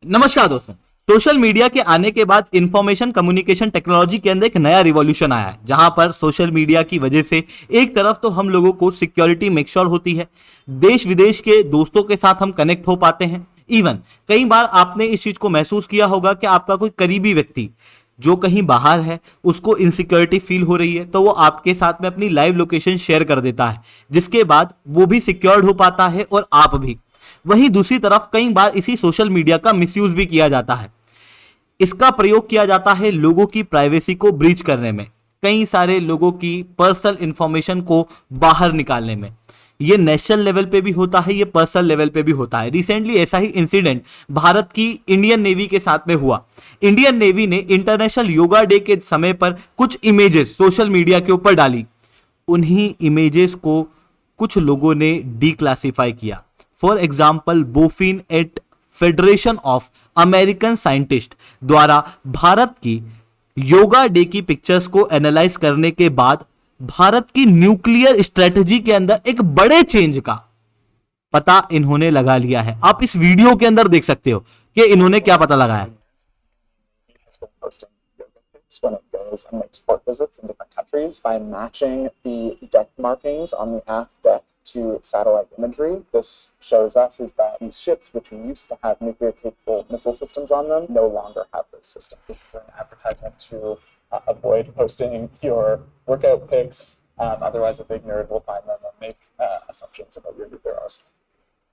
नमस्कार दोस्तों। Social media के आने के बाद इंफॉर्मेशन कम्युनिकेशन टेक्नोलॉजी के अंदर एक नया रिवॉल्यूशन आया है, जहां पर सोशल मीडिया की वजह से एक तरफ तो हम लोगों को सिक्योरिटी मेक श्योर होती है, देश विदेश के दोस्तों के साथ हम कनेक्ट हो पाते हैं। इवन कई बार आपने इस चीज को महसूस किया होगा कि आपका कोई करीबी व्यक्ति जो कहीं बाहर है, उसको इनसिक्योरिटी फील हो रही है, तो वो आपके साथ में अपनी लाइव लोकेशन शेयर कर देता है, जिसके बाद वो भी सिक्योर्ड हो पाता है और आप भी। वहीं दूसरी तरफ कई बार इसी सोशल मीडिया का मिसयूज भी किया जाता है। इसका प्रयोग किया जाता है लोगों की प्राइवेसी को ब्रीच करने में, कई सारे लोगों की पर्सनल इंफॉर्मेशन को बाहर निकालने में। ये नेशनल लेवल पे भी होता है, ये पर्सनल लेवल पे भी होता है। रिसेंटली ऐसा ही इंसिडेंट भारत की इंडियन नेवी के साथ में हुआ। इंडियन नेवी ने इंटरनेशनल योगा डे के समय पर कुछ इमेजेस सोशल मीडिया के ऊपर डाली। उन्हीं इमेजेस को कुछ लोगों ने डिक्लासिफाई किया। For example, boffin at Federation of American scientist द्वारा भारत की योगा डे की पिक्चर्स को एनालाइज करने के बाद भारत की न्यूक्लियर स्ट्रेटजी के अंदर एक बड़े चेंज का पता इन्होंने लगा लिया है। आप इस वीडियो के अंदर देख सकते हो कि इन्होंने क्या पता लगाया। when it goes and makes port visits in different countries by matching the deck markings on the aft deck to satellite imagery. This shows us is that these ships, which used to have nuclear-capable missile systems on them, no longer have those systems. This is an advertisement to avoid posting your workout pics. Otherwise, a big nerd will find them and make assumptions about your nuclear arsenal.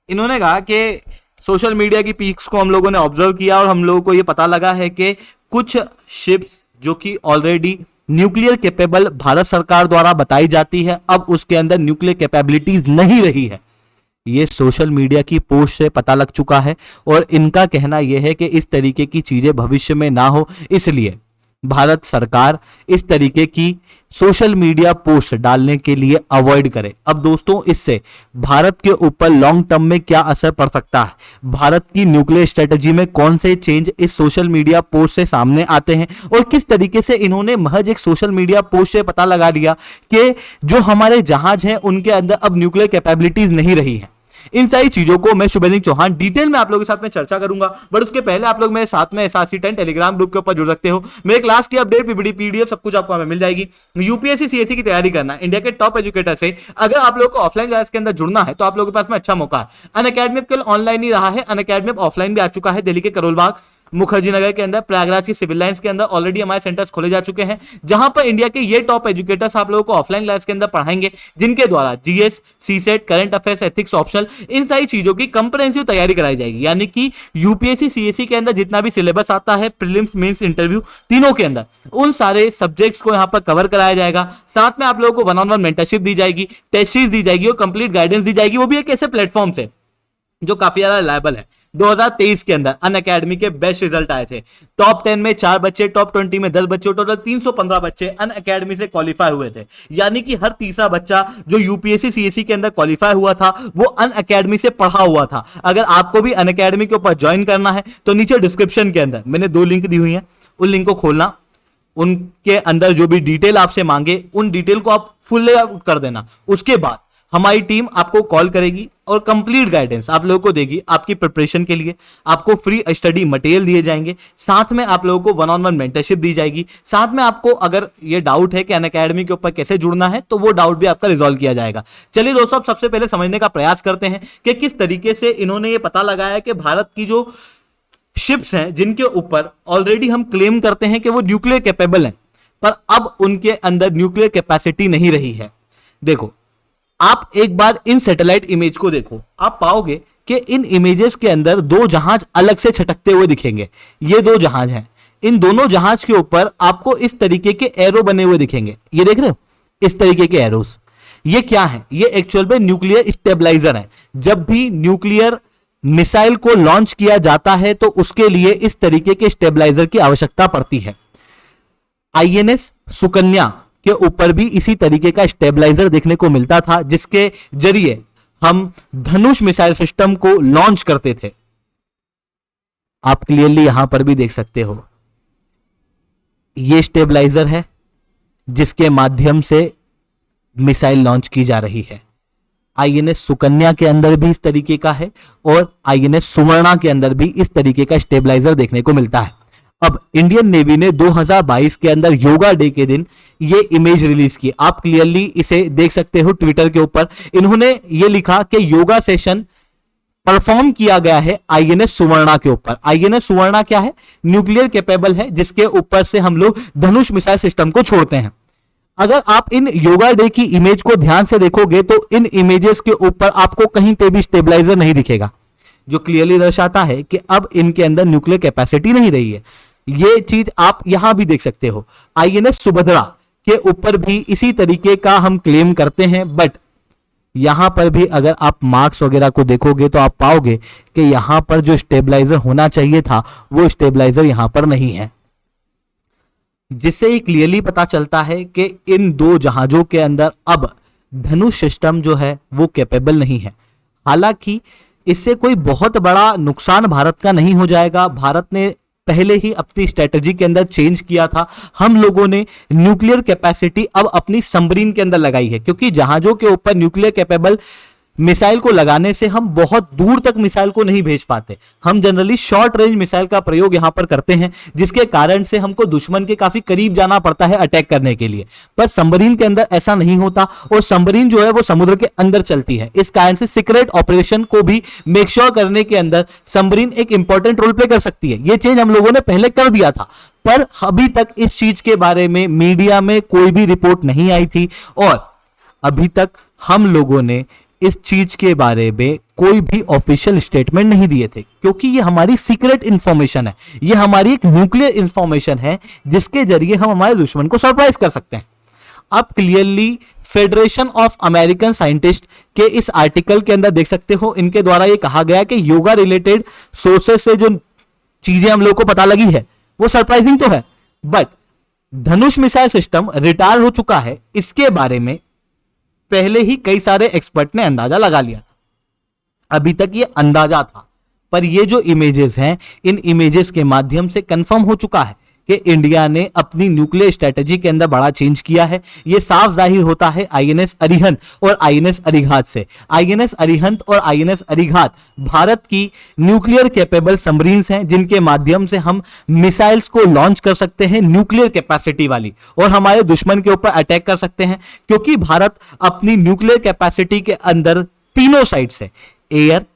इन्होंने कहा कि social media की peaks को हम लोगों ने observe किया और हम लोगों को ये पता लगा है कि कुछ शिप्स जो कि ऑलरेडी न्यूक्लियर कैपेबल भारत सरकार द्वारा बताई जाती है, अब उसके अंदर न्यूक्लियर कैपेबिलिटीज नहीं रही है। ये सोशल मीडिया की पोस्ट से पता लग चुका है और इनका कहना यह है कि इस तरीके की चीजें भविष्य में ना हो, इसलिए भारत सरकार इस तरीके की सोशल मीडिया पोस्ट डालने के लिए अवॉइड करे। अब दोस्तों, इससे भारत के ऊपर लॉन्ग टर्म में क्या असर पड़ सकता है, भारत की न्यूक्लियर स्ट्रेटजी में कौन से चेंज इस सोशल मीडिया पोस्ट से सामने आते हैं और किस तरीके से इन्होंने महज एक सोशल मीडिया पोस्ट से पता लगा लिया कि जो हमारे जहाज हैं उनके अंदर अब न्यूक्लियर कैपेबिलिटीज नहीं रही है। इन सारी चीजों को मैं शुभेंद्र चौहान डिटेल में आप लोगों के साथ में चर्चा करूंगा, बट उसके पहले आप लोग मेरे साथ में SRC10 टेलीग्राम ग्रुप के ऊपर जुड़ सकते हो। मेरे क्लास की अपडेट, पीपीटी, पीडीएफ सब कुछ आपको हमें मिल जाएगी। यूपीएससी सीएससी की तैयारी करना इंडिया के टॉप एजुकेटर से अगर आप लोगों को ऑफलाइन क्लास के अंदर जुड़ना है तो आप लोगों के पास में अच्छा मौका है। अनअकैडमी कल ऑनलाइन ही रहा है, अनअकैडमी ऑफलाइन भी आ चुका है। दिल्ली के करोल बाग, मुखर्जी नगर के अंदर, प्रयागराज की सिविल लाइंस के अंदर ऑलरेडी हमारे सेंटर्स खोले जा चुके हैं, जहां पर इंडिया के ये टॉप एजुकेटर्स आप लोगों को ऑफलाइन क्लास के अंदर पढ़ाएंगे, जिनके द्वारा GS, CSAT, current affairs, ethics, optional, इन सारी चीजों की कंप्रेहेंसिव तैयारी कराई जाएगी। यानी कि यूपीएससी सीएससी के अंदर जितना भी सिलेबस आता है, प्रीलिम्स, मेंस, इंटरव्यू, तीनों के अंदर उन सारे सब्जेक्ट्स को यहां पर कवर कराया जाएगा। साथ में आप लोगों को 1-on-1 मेंटरशिप दी जाएगी, टेस्ट सीरीज दी जाएगी और कंप्लीट गाइडेंस दी जाएगी। वो भी एक ऐसे प्लेटफॉर्म से जो काफी ज्यादा रिलायबल है। 2023 के अंदर अनअकैडमी के बेस्ट रिजल्ट आए थे। टॉप 10 में 4 बच्चे, टॉप 20 में 10 बच्चे, टोटल 315 बच्चे अनअकैडमी से क्वालिफाई हुए थे। यानी कि हर तीसरा बच्चा जो यूपीएससी सीएससी के अंदर क्वालिफाई हुआ था वो अनअकैडमी से पढ़ा हुआ था। अगर आपको भी अनअकैडमी के ऊपर ज्वाइन करना है तो नीचे डिस्क्रिप्शन के अंदर मैंने 2 लिंक दी हुई है, उन लिंक को खोलना, उनके अंदर जो भी डिटेल आपसे मांगे उन डिटेल को आप फुल आउट कर देना। उसके बाद हमारी टीम आपको कॉल करेगी और कंप्लीट गाइडेंस आप लोगों को देगी। आपकी प्रिपरेशन के लिए आपको फ्री स्टडी मटेरियल दिए जाएंगे, साथ में आप लोगों को 1-on-1 मेंटरशिप दी जाएगी। साथ में आपको अगर ये डाउट है कि अनअकैडमी के ऊपर कैसे जुड़ना है तो वो डाउट भी आपका रिजॉल्व किया जाएगा। चलिए दोस्तों, अब सबसे पहले समझने का प्रयास करते हैं कि किस तरीके से इन्होंने ये पता लगाया कि भारत की जो शिप्स हैं जिनके ऊपर ऑलरेडी हम क्लेम करते हैं कि वो न्यूक्लियर कैपेबल हैं, पर अब उनके अंदर न्यूक्लियर कैपेसिटी नहीं रही है। देखो, आप एक बार इन सैटेलाइट इमेज को देखो, आप पाओगे कि इन इमेजेस के अंदर 2 जहाज अलग से छटकते हुए दिखेंगे। ये 2 जहाज हैं, इन दोनों जहाज के ऊपर आपको इस तरीके के एरो बने हुए दिखेंगे। ये देख रहे हो, इस तरीके के एरोस, ये क्या है? ये एक्चुअल में न्यूक्लियर स्टेबलाइजर है। जब भी न्यूक्लियर मिसाइल को लॉन्च किया जाता है तो उसके लिए इस तरीके के स्टेबलाइजर की आवश्यकता पड़ती है। आईएनएस सुकन्या के ऊपर भी इसी तरीके का स्टेबलाइजर देखने को मिलता था, जिसके जरिए हम धनुष मिसाइल सिस्टम को लॉन्च करते थे। आप क्लियरली यहां पर भी देख सकते हो, यह स्टेबलाइजर है जिसके माध्यम से मिसाइल लॉन्च की जा रही है। आईएनएस सुकन्या के अंदर भी इस तरीके का है और आईएनएस सुवर्णा के अंदर भी इस तरीके का स्टेबलाइजर देखने को मिलता है। अब इंडियन नेवी ने 2022 के अंदर योगा डे के दिन ये इमेज रिलीज की। आप क्लियरली इसे देख सकते हो ट्विटर के ऊपर। इन्होंने ये लिखा कि योगा सेशन परफॉर्म किया गया है आईएनएस सुवर्णा के ऊपर। आईएनएस सुवर्णा क्या है? न्यूक्लियर कैपेबल है, जिसके ऊपर से हम लोग धनुष मिसाइल सिस्टम को छोड़ते हैं। अगर आप इन योगा डे की इमेज को ध्यान से देखोगे तो इन इमेजेस के ऊपर आपको कहीं पे भी स्टेबलाइजर नहीं दिखेगा, जो क्लियरली दर्शाता है कि अब इनके अंदर न्यूक्लियर कैपेसिटी नहीं रही है। ये चीज आप यहां भी देख सकते हो। आईएनएस सुभद्रा के ऊपर भी इसी तरीके का हम क्लेम करते हैं, बट यहां पर भी अगर आप मार्क्स वगैरह को देखोगे तो आप पाओगे कि यहां पर जो स्टेबलाइजर होना चाहिए था वो स्टेबलाइजर यहां पर नहीं है, जिससे ही क्लियरली पता चलता है कि इन दो जहाजों के अंदर अब धनुष सिस्टम जो है वो कैपेबल नहीं है। हालांकि इससे कोई बहुत बड़ा नुकसान भारत का नहीं हो जाएगा। भारत ने पहले ही अपनी स्ट्रेटजी के अंदर चेंज किया था। हम लोगों ने न्यूक्लियर कैपेसिटी अब अपनी सबमरीन के अंदर लगाई है, क्योंकि जहाजों के ऊपर न्यूक्लियर कैपेबल मिसाइल को लगाने से हम बहुत दूर तक मिसाइल को नहीं भेज पाते। हम जनरली शॉर्ट रेंज मिसाइल का प्रयोग यहां पर करते हैं, जिसके कारण से हमको दुश्मन के काफी करीब जाना पड़ता है अटैक करने के लिए। पर सबमरीन के अंदर ऐसा नहीं होता और सबमरीन जो है वो समुद्र के अंदर चलती है। इस कारण से सीक्रेट ऑपरेशन को भी मेक श्योर करने के अंदर सबमरीन एक इंपॉर्टेंट रोल प्ले कर सकती है। यह चेंज हम लोगों ने पहले कर दिया था, पर अभी तक इस चीज के बारे में मीडिया में कोई भी रिपोर्ट नहीं आई थी और अभी तक हम लोगों ने इस चीज के बारे में कोई भी ऑफिशियल स्टेटमेंट नहीं दिए थे, क्योंकि ये हमारी सीक्रेट इंफॉर्मेशन है। ये हमारी एक न्यूक्लियर इंफॉर्मेशन है जिसके जरिए हम हमारे दुश्मन को सरप्राइज कर सकते हैं। आप clearly federation of American scientist के इस आर्टिकल के अंदर देख सकते हो। इनके द्वारा ये कहा गया कि योगा रिलेटेड सोर्सेस से जो चीजें हम लोग को पता लगी है वो सरप्राइजिंग तो है, but Dhanush missile system retire हो चुका है, इसके बारे में पहले ही कई सारे एक्सपर्ट ने अंदाजा लगा लिया था। अभी तक ये अंदाजा था, पर ये जो इमेजेस हैं, इन इमेजेस के माध्यम से कंफर्म हो चुका है कि इंडिया ने अपनी न्यूक्लियर स्ट्रेटजी के अंदर बड़ा चेंज किया है। ये साफ जाहिर होता है आईएनएस अरिहंत और आईएनएस अरिघात से। आईएनएस अरिहंत और आईएनएस अरिघात भारत की न्यूक्लियर कैपेबल सबमरीन्स हैं, जिनके माध्यम से हम मिसाइल्स को लॉन्च कर सकते हैं न्यूक्लियर कैपेसिटी वाली, और हमारे दुश्मन के ऊपर अटैक कर सकते हैं। क्योंकि भारत अपनी न्यूक्लियर कैपेसिटी के अंदर तीनों साइड से, एयर,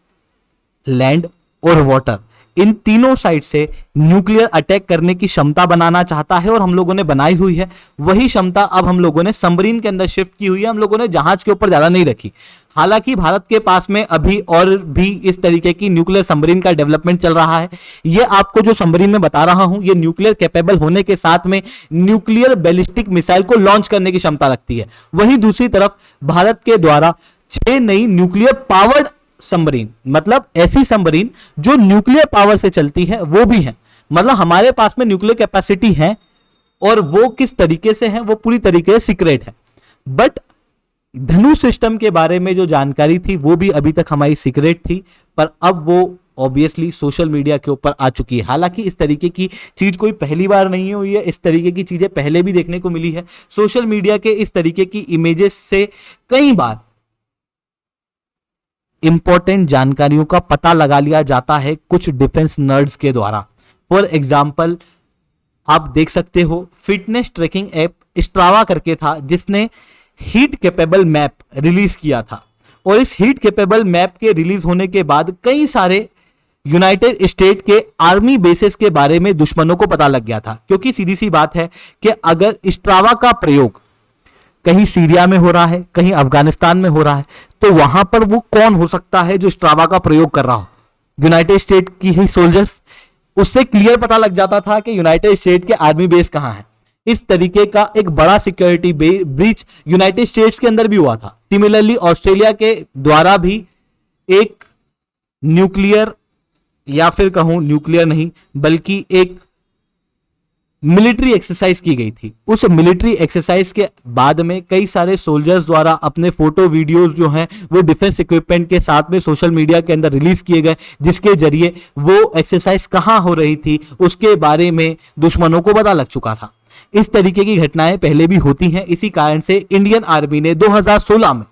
लैंड और वाटर, इन तीनों साइड से न्यूक्लियर अटैक करने की क्षमता बनाना चाहता है और हम लोगों ने बनाई हुई है। वही क्षमता अब हम लोगों ने सबमरीन के अंदर शिफ्ट की हुई है। हम लोगों ने जहाज के ऊपर ज्यादा नहीं रखी। हालांकि भारत के पास में अभी और भी इस तरीके की न्यूक्लियर सबमरीन का डेवलपमेंट चल रहा है। ये आपको जो सबमरीन में बता रहा हूं, ये न्यूक्लियर कैपेबल होने के साथ में न्यूक्लियर बैलिस्टिक मिसाइल को लॉन्च करने की क्षमता रखती है। वहीं दूसरी तरफ भारत के द्वारा 6 नई न्यूक्लियर पावर्ड सबमरीन, मतलब ऐसी सबमरीन जो न्यूक्लियर पावर से चलती है, वो भी है। मतलब हमारे पास में न्यूक्लियर कैपेसिटी है, और वो किस तरीके से है वो पूरी तरीके से सीक्रेट है। बट धनुष सिस्टम के बारे में जो जानकारी थी वो भी अभी तक हमारी सीक्रेट थी, पर अब वो ऑब्वियसली सोशल मीडिया के ऊपर आ चुकी है। हालांकि इस तरीके की चीज कोई पहली बार नहीं हुई है, इस तरीके की चीजें पहले भी देखने को मिली है। सोशल मीडिया के इस तरीके की इमेजेस से कई बार इंपॉर्टेंट जानकारियों का पता लगा लिया जाता है कुछ डिफेंस नर्ड्स के द्वारा। फॉर एग्जाम्पल, आप देख सकते हो फिटनेस ट्रैकिंग ऐप स्ट्रावा करके था, जिसने हीट कैपेबल मैप रिलीज किया था। और इस हीट कैपेबल मैप के रिलीज होने के बाद कई सारे यूनाइटेड स्टेट के आर्मी बेसेस के बारे में दुश्मनों को पता लग गया था। क्योंकि सीधी सी बात है कि अगर स्ट्रावा का प्रयोग कहीं सीरिया में हो रहा है, कहीं अफगानिस्तान में हो रहा है, तो वहां पर वो कौन हो सकता है जो स्ट्रावा का प्रयोग कर रहा हो? यूनाइटेड स्टेट की ही सोल्जर्स। उससे क्लियर पता लग जाता था कि यूनाइटेड स्टेट के आर्मी बेस कहां है। इस तरीके का एक बड़ा सिक्योरिटी ब्रीच यूनाइटेड स्टेट्स के अंदर भी हुआ था। सिमिलरली ऑस्ट्रेलिया के द्वारा भी एक न्यूक्लियर, या फिर कहूं न्यूक्लियर नहीं बल्कि एक मिलिट्री एक्सरसाइज की गई थी। उस मिलिट्री एक्सरसाइज के बाद में कई सारे सोल्जर्स द्वारा अपने फोटो वीडियोस जो हैं वो डिफेंस इक्विपमेंट के साथ में सोशल मीडिया के अंदर रिलीज किए गए, जिसके जरिए वो एक्सरसाइज कहां हो रही थी उसके बारे में दुश्मनों को पता लग चुका था। इस तरीके की घटनाएं पहले भी होती हैं। इसी कारण से इंडियन आर्मी ने 2016 में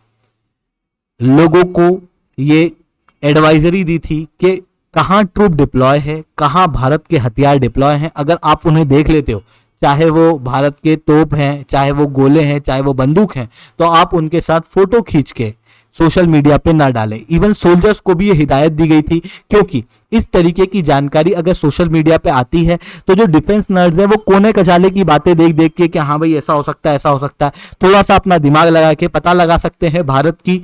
लोगों को ये एडवाइजरी दी थी कि कहाँ ट्रूप डिप्लॉय है, कहाँ भारत के हथियार डिप्लॉय हैं। अगर आप उन्हें देख लेते हो, चाहे वो भारत के तोप हैं, चाहे वो गोले हैं, चाहे वो बंदूक हैं, तो आप उनके साथ फोटो खींच के सोशल मीडिया पे ना डालें। इवन सोल्जर्स को भी ये हिदायत दी गई थी, क्योंकि इस तरीके की जानकारी अगर सोशल मीडिया पे आती है तो जो डिफेंस नर्ड्स हैं वो कोने कचाले की बातें देख देख के कि हाँ भाई ऐसा हो सकता है, ऐसा हो सकता है, थोड़ा सा अपना दिमाग लगा के पता लगा सकते हैं भारत की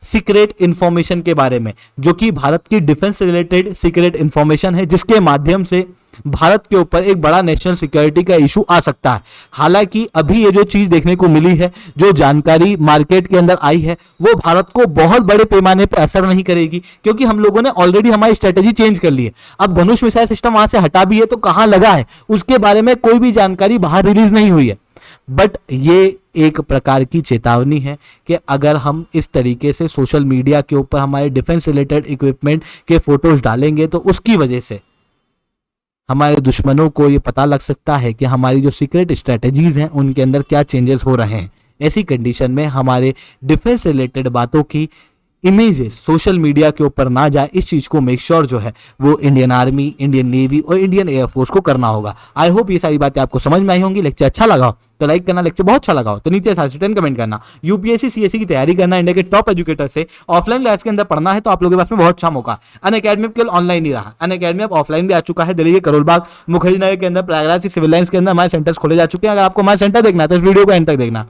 सीक्रेट इंफॉर्मेशन के बारे में, जो कि भारत की डिफेंस रिलेटेड सीक्रेट इंफॉर्मेशन है, जिसके माध्यम से भारत के ऊपर एक बड़ा नेशनल सिक्योरिटी का इशू आ सकता है। हालांकि अभी ये जो चीज देखने को मिली है, जो जानकारी मार्केट के अंदर आई है, वो भारत को बहुत बड़े पैमाने पर असर नहीं करेगी, क्योंकि हम लोगों ने ऑलरेडी हमारी स्ट्रेटेजी चेंज कर ली है। अब धनुष मिसाइल सिस्टम वहां से हटा भी है तो कहां लगा है उसके बारे में कोई भी जानकारी बाहर रिलीज नहीं हुई है। बट ये एक प्रकार की चेतावनी है कि अगर हम इस तरीके से सोशल मीडिया के ऊपर हमारे डिफेंस रिलेटेड इक्विपमेंट के फोटोज डालेंगे तो उसकी वजह से हमारे दुश्मनों को ये पता लग सकता है कि हमारी जो सीक्रेट स्ट्रेटजीज हैं उनके अंदर क्या चेंजेस हो रहे हैं। ऐसी कंडीशन में हमारे डिफेंस रिलेटेड बातों की इमेजेस सोशल मीडिया के ऊपर ना जाए, इस चीज को मेक श्योर जो है वो इंडियन आर्मी, इंडियन नेवी और इंडियन एयरफोर्स को करना होगा। आई होप ये सारी बातें आपको समझ में आई होंगी। लेक्चर अच्छा लगा हो तो लाइक करना, लेक्चर बहुत अच्छा लगा हो तो नीचे 10 कमेंट करना। यूपीएससी सीएससी की तैयारी करना, इंडिया के टॉप एजुकेटर से ऑफलाइन क्लास के अंदर पढ़ना है तो आप लोगों के पास में बहुत अच्छा मौका। अनअकैडमी केवल ऑनलाइन ही रहा, अनअकैडमी अब ऑफलाइन भी आ चुका है। दिल्ली के करोल बाग, मुखर्जी नगर के अंदर, प्रयागराज के सिविल लाइंस के अंदर हमारे सेंटर्स खोले जा चुके हैं। अगर आपको हमारे सेंटर देखना है तो इस वीडियो को एंड तक देखना।